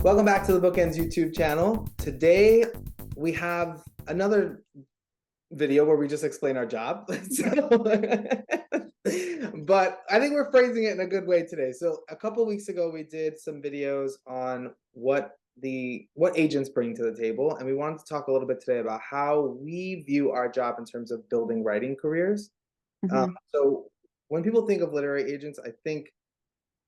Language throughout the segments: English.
Welcome back to the BookEnds YouTube channel. Today we have another video where we just explain our job. But I think we're phrasing it in a good way today. So a couple weeks ago we did some videos on what agents bring to the table, and we wanted to talk a little bit today about how we view our job in terms of building writing careers. So when people think of literary agents, I think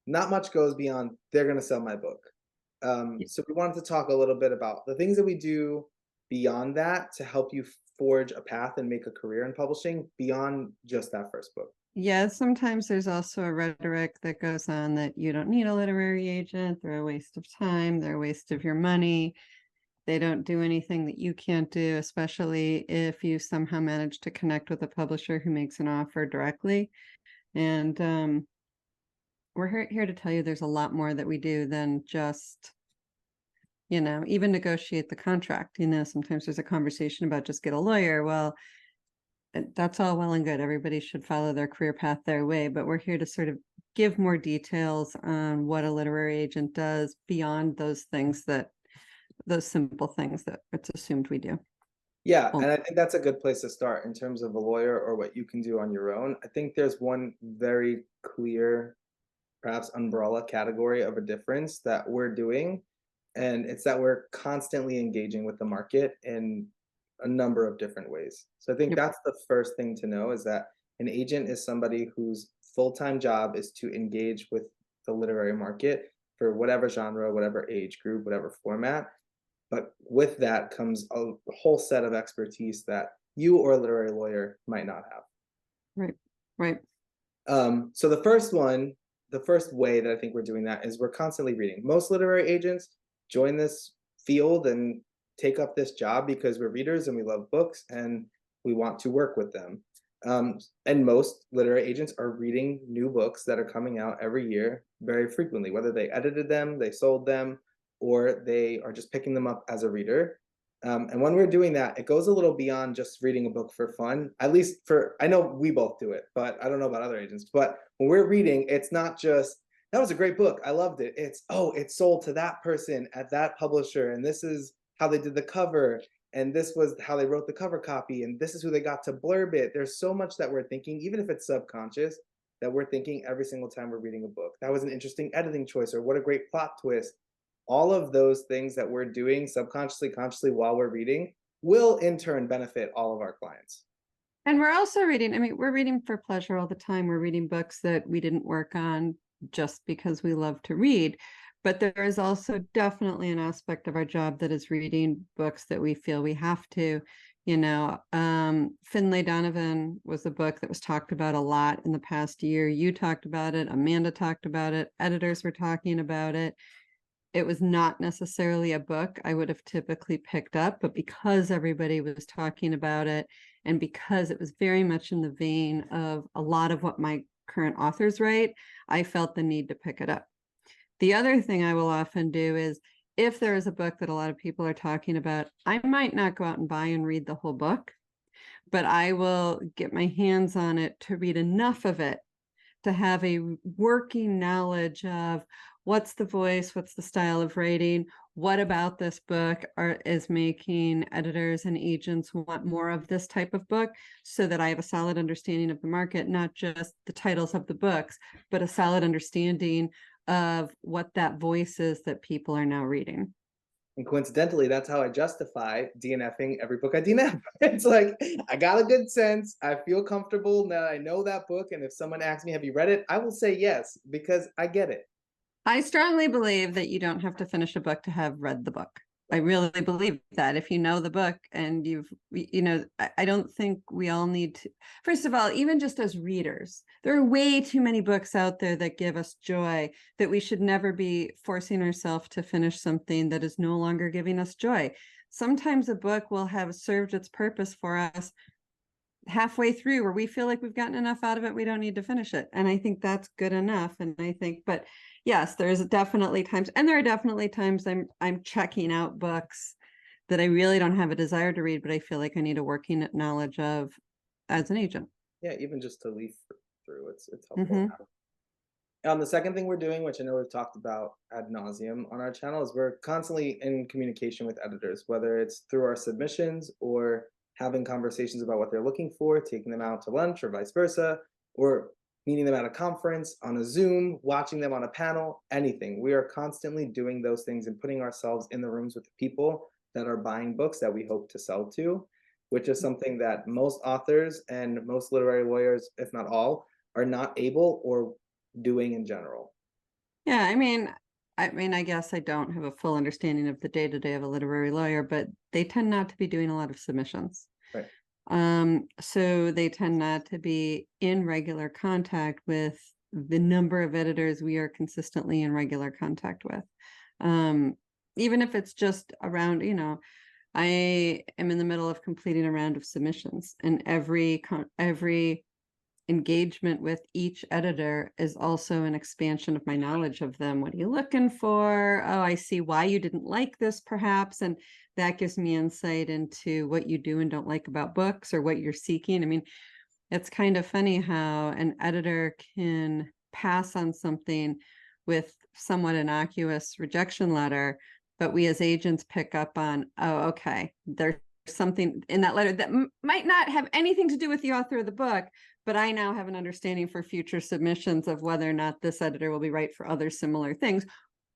not much goes beyond they're going to sell my book. So we wanted to talk a little bit about the things that we do beyond that to help you forge a path and make a career in publishing beyond just that first book. Yeah, sometimes there's also a rhetoric that goes on that you don't need a literary agent. They're a waste of time. They're a waste of your money. They don't do anything that you can't do, especially if you somehow manage to connect with a publisher who makes an offer directly. And we're here to tell you there's a lot more that we do than just, even negotiate the contract. Sometimes there's a conversation about just get a lawyer. Well, that's all well and good. Everybody should follow their career path their way, but we're here to sort of give more details on what a literary agent does beyond those simple things that it's assumed we do. Yeah, and I think that's a good place to start in terms of a lawyer or what you can do on your own. I think there's one very clear, perhaps umbrella category of a difference that we're doing, and it's that we're constantly engaging with the market in a number of different ways. So I think that's the first thing to know, is that an agent is somebody whose full-time job is to engage with the literary market for whatever genre, whatever age group, whatever format. But with that comes a whole set of expertise that you or a literary lawyer might not have. Right. So the first way that I think we're doing that is we're constantly reading. Most literary agents join this field and take up this job because we're readers and we love books and we want to work with them. And most literary agents are reading new books that are coming out every year very frequently, whether they edited them, they sold them, or they are just picking them up as a reader. And when we're doing that, it goes a little beyond just reading a book for fun. At least I know we both do it, but I don't know about other agents. But when we're reading, it's not just, that was a great book, I loved it. It's, oh, it sold to that person at that publisher, and this is how they did the cover, and this was how they wrote the cover copy, and this is who they got to blurb it. There's so much that we're thinking, even if it's subconscious, that we're thinking every single time we're reading a book. That was an interesting editing choice, or what a great plot twist. All of those things that we're doing subconsciously, consciously while we're reading will in turn benefit all of our clients. And we're also reading, we're reading for pleasure all the time. We're reading books that we didn't work on just because we love to read. But there is also definitely an aspect of our job that is reading books that we feel we have to. Finlay Donovan was a book that was talked about a lot in the past year. You talked about it. Amanda talked about it. Editors were talking about it. It was not necessarily a book I would have typically picked up, but because everybody was talking about it, and because it was very much in the vein of a lot of what my current authors write, I felt the need to pick it up. The other thing I will often do is, if there is a book that a lot of people are talking about, I might not go out and buy and read the whole book, but I will get my hands on it to read enough of it to have a working knowledge of what's the voice, what's the style of writing, what about this book is making editors and agents want more of this type of book, so that I have a solid understanding of the market, not just the titles of the books, but a solid understanding of what that voice is that people are now reading. And coincidentally, that's how I justify DNFing every book I DNF. It's like, I got a good sense. I feel comfortable that I know that book. And if someone asks me, have you read it? I will say yes, because I get it. I strongly believe that you don't have to finish a book to have read the book. I really believe that if you know the book and I don't think we all need to, first of all, even just as readers, there are way too many books out there that give us joy, that we should never be forcing ourselves to finish something that is no longer giving us joy. Sometimes a book will have served its purpose for us halfway through, where we feel like we've gotten enough out of it, we don't need to finish it. And I think that's good enough. And I think, but yes, there's definitely times, and there are definitely times I'm checking out books that I really don't have a desire to read, but I feel like I need a working knowledge of as an agent. Yeah, even just to leaf through, it's helpful. The second thing we're doing, which I know we've talked about ad nauseum on our channel, is we're constantly in communication with editors, whether it's through our submissions or having conversations about what they're looking for, taking them out to lunch or vice versa, or meeting them at a conference, on a Zoom, watching them on a panel, anything. We are constantly doing those things and putting ourselves in the rooms with the people that are buying books that we hope to sell to, which is something that most authors and most literary lawyers, if not all, are not able or doing in general. Yeah, I guess I don't have a full understanding of the day-to-day of a literary lawyer, but they tend not to be doing a lot of submissions. Right. So they tend not to be in regular contact with the number of editors we are consistently in regular contact with. Even if it's just around, I am in the middle of completing a round of submissions, and every engagement with each editor is also an expansion of my knowledge of them. What are you looking for? Oh, I see why you didn't like this, perhaps. And that gives me insight into what you do and don't like about books, or what you're seeking. I mean, it's kind of funny how an editor can pass on something with somewhat innocuous rejection letter, but we as agents pick up on, oh, okay, there's something in that letter that might not have anything to do with the author of the book, but I now have an understanding for future submissions of whether or not this editor will be right for other similar things,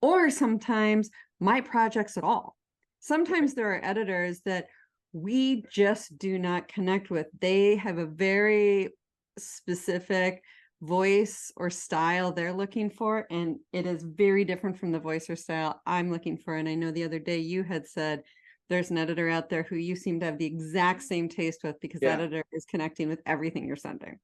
or sometimes my projects at all. Sometimes there are editors that we just do not connect with. They have a very specific voice or style they're looking for, and it is very different from the voice or style I'm looking for. And I know the other day you had said there's an editor out there who you seem to have the exact same taste with, because that editor is connecting with everything you're sending.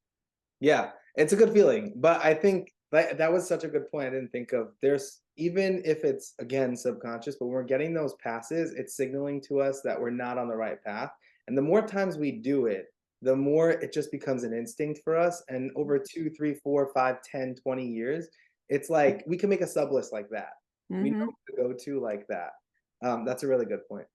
Yeah, it's a good feeling. But I think that was such a good point. I didn't think of. There's, even if it's again subconscious, but when we're getting those passes, it's signaling to us that we're not on the right path. And the more times we do it, the more it just becomes an instinct for us. And over 2, 3, 4, 5, 10, 20 years, it's like we can make a sub list like that. We know to go to like that. That's a really good point.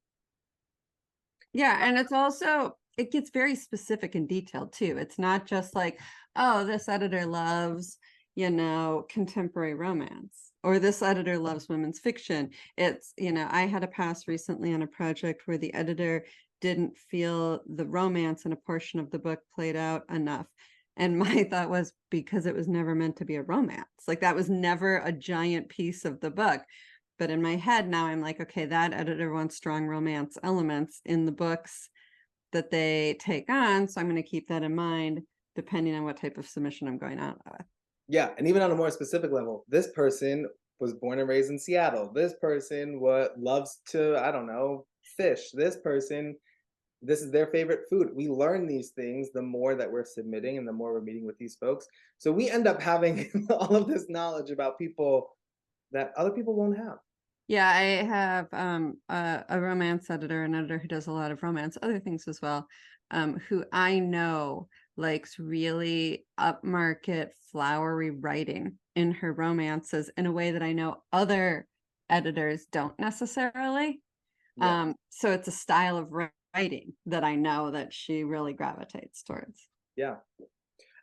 Yeah, and it's also, it gets very specific and detailed too. It's not just like, oh, this editor loves, contemporary romance, or this editor loves women's fiction. It's, I had a pass recently on a project where the editor didn't feel the romance in a portion of the book played out enough. And my thought was, because it was never meant to be a romance. Like, that was never a giant piece of the book. But in my head now, I'm like, okay, that editor wants strong romance elements in the books that they take on. So I'm going to keep that in mind, depending on what type of submission I'm going out with. Yeah, and even on a more specific level, this person was born and raised in Seattle. This person loves to, I don't know, fish. This person, this is their favorite food. We learn these things the more that we're submitting and the more we're meeting with these folks. So we end up having all of this knowledge about people that other people won't have. Yeah, I have a romance editor, an editor who does a lot of romance, other things as well, who I know likes really upmarket, flowery writing in her romances in a way that I know other editors don't necessarily. Yeah. So it's a style of writing that I know that she really gravitates towards. Yeah.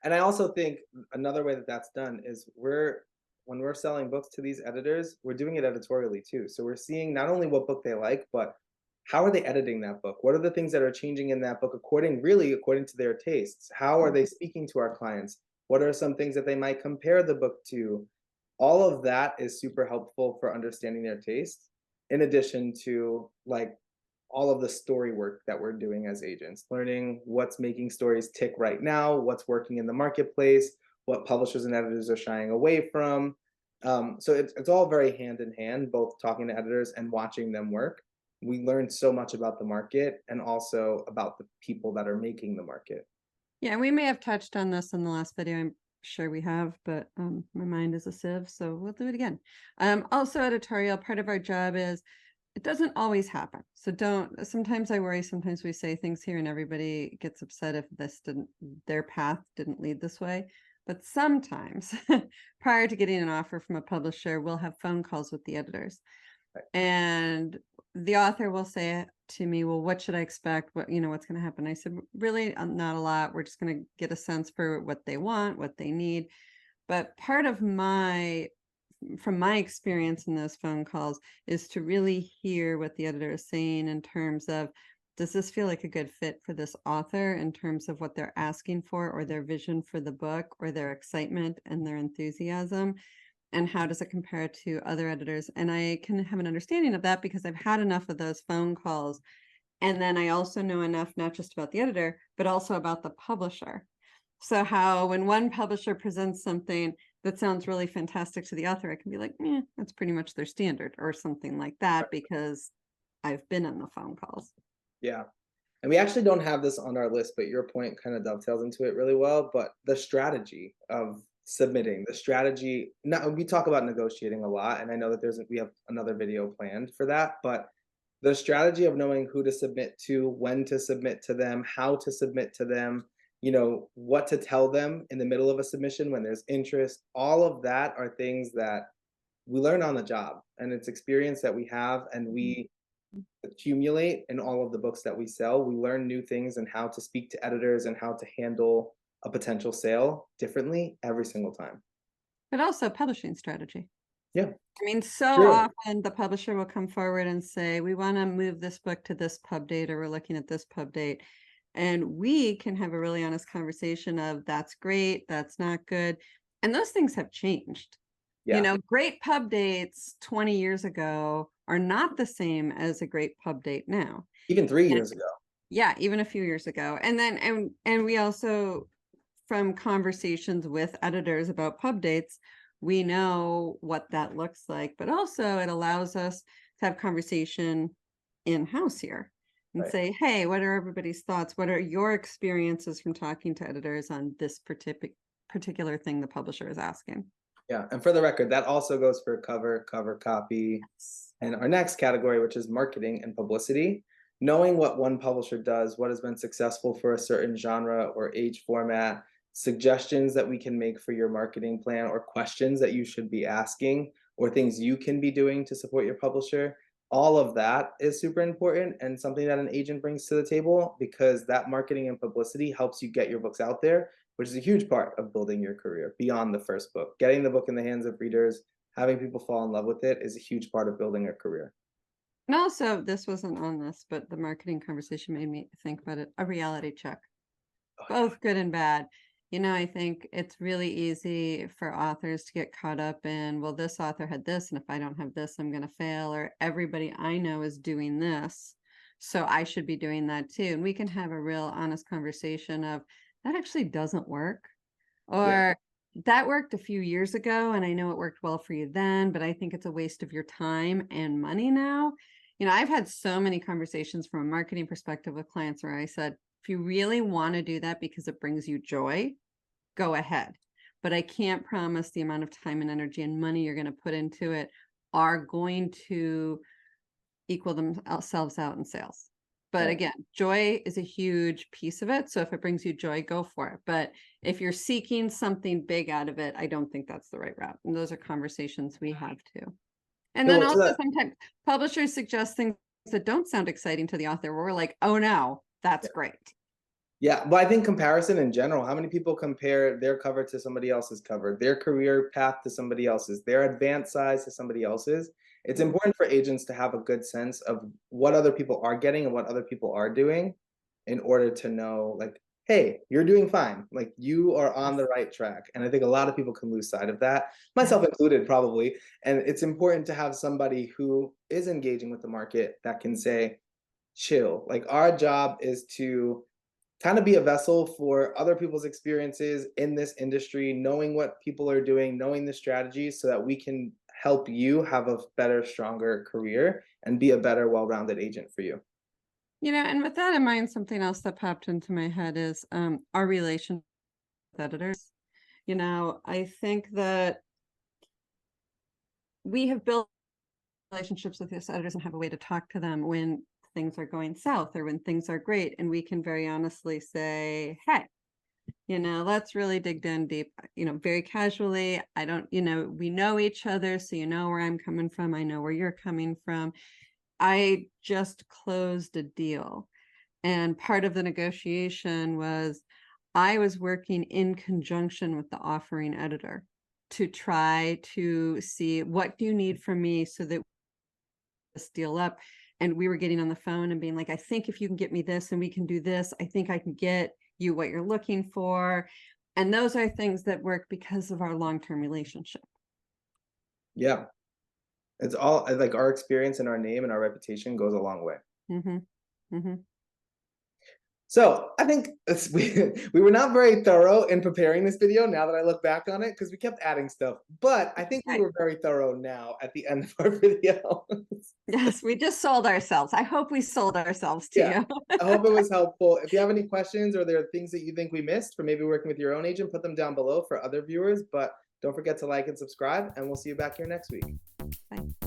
And I also think another way that that's done is when we're selling books to these editors, we're doing it editorially too. So we're seeing not only what book they like, but how are they editing that book? What are the things that are changing in that book according to their tastes? How are they speaking to our clients? What are some things that they might compare the book to? All of that is super helpful for understanding their tastes, in addition to like all of the story work that we're doing as agents, learning what's making stories tick right now, what's working in the marketplace, what publishers and editors are shying away from. So it's all very hand in hand, both talking to editors and watching them work. We learned so much about the market and also about the people that are making the market. Yeah, we may have touched on this in the last video. I'm sure we have, but my mind is a sieve, so we'll do it again. Also, editorial, part of our job is, it doesn't always happen. So sometimes I worry, sometimes we say things here and everybody gets upset if their path didn't lead this way. But sometimes prior to getting an offer from a publisher, we'll have phone calls with the editors. Right. And the author will say to me, well, what should I expect? What's going to happen? I said, really, not a lot. We're just going to get a sense for what they want, what they need. But part of from my experience in those phone calls is to really hear what the editor is saying in terms of, does this feel like a good fit for this author in terms of what they're asking for, or their vision for the book, or their excitement and their enthusiasm? And how does it compare to other editors? And I can have an understanding of that because I've had enough of those phone calls. And then I also know enough, not just about the editor, but also about the publisher. So how when one publisher presents something that sounds really fantastic to the author, I can be like, that's pretty much their standard, or something like that, because I've been in the phone calls. Yeah. And we actually don't have this on our list, but your point kind of dovetails into it really well. But the strategy of submitting, the strategy, now we talk about negotiating a lot, and I know that we have another video planned for that, but the strategy of knowing who to submit to, when to submit to them, how to submit to them, what to tell them in the middle of a submission when there's interest, all of that are things that we learn on the job, and it's experience that we have and we accumulate in all of the books that we sell. We learn new things and how to speak to editors and how to handle a potential sale differently every single time. But also publishing strategy. Yeah. I mean, so True. often the publisher will come forward and say, we want to move this book to this pub date, or we're looking at this pub date. And we can have a really honest conversation of, that's great, that's not good. And those things have changed. Yeah. Great pub dates 20 years ago are not the same as a great pub date now. Even 3 years ago. Yeah, even a few years ago. And then, and we also, from conversations with editors about pub dates, we know what that looks like, but also it allows us to have conversation in-house here and Right. say, hey, what are everybody's thoughts? What are your experiences from talking to editors on this particular thing the publisher is asking? Yeah, and for the record, that also goes for cover copy, and our next category, which is marketing and publicity. Knowing what one publisher does, what has been successful for a certain genre or age format, suggestions that we can make for your marketing plan, or questions that you should be asking, or things you can be doing to support your publisher. All of that is super important and something that an agent brings to the table, because that marketing and publicity helps you get your books out there, which is a huge part of building your career beyond the first book. Getting the book in the hands of readers, having people fall in love with it, is a huge part of building a career. And also, this wasn't on this, but the marketing conversation made me think about it, a reality check. Both good and bad. I think it's really easy for authors to get caught up in, well, this author had this, and if I don't have this, I'm going to fail, or everybody I know is doing this, so I should be doing that too. And we can have a real honest conversation of, that actually doesn't work, or that worked a few years ago, and I know it worked well for you then, but I think it's a waste of your time and money now. I've had so many conversations from a marketing perspective with clients where I said, if you really want to do that because it brings you joy, go ahead. But I can't promise the amount of time and energy and money you're going to put into it are going to equal themselves out in sales. But Right. again, joy is a huge piece of it. So if it brings you joy, go for it. But if you're seeking something big out of it, I don't think that's the right route. And those are conversations we have too. And then also sometimes publishers suggest things that don't sound exciting to the author, where we're like, oh no, that's great. Yeah, but I think comparison in general, how many people compare their cover to somebody else's cover, their career path to somebody else's, their advanced size to somebody else's? It's important for agents to have a good sense of what other people are getting and what other people are doing, in order to know, like, hey, you're doing fine. Like, you are on the right track. And I think a lot of people can lose sight of that, myself included, probably. And it's important to have somebody who is engaging with the market that can say, chill. Like, our job is to kind of be a vessel for other people's experiences in this industry, knowing what people are doing, knowing the strategies, so that we can help you have a better, stronger career and be a better, well-rounded agent for you. And with that in mind, something else that popped into my head is our relationship with editors. I think that we have built relationships with these editors and have a way to talk to them when things are going south or when things are great. And we can very honestly say, hey, let's really dig down deep, very casually. I don't, we know each other, so you know where I'm coming from. I know where you're coming from. I just closed a deal, and part of the negotiation was I was working in conjunction with the offering editor. to try to see what do you need from me so that this deal up. And we were getting on the phone and being like, I think if you can get me this and we can do this, I think I can get you what you're looking for. And those are things that work because of our long-term relationship. Yeah. It's all like our experience and our name and our reputation goes a long way. Mm-hmm. Mm-hmm. So I think we were not very thorough in preparing this video now that I look back on it, because we kept adding stuff, but I think we were very thorough now at the end of our video. Yes, we just sold ourselves. I hope we sold ourselves to Yeah. you. I hope it was helpful. If you have any questions or there are things that you think we missed for maybe working with your own agent, put them down below for other viewers, but don't forget to like and subscribe, and we'll see you back here next week. Bye.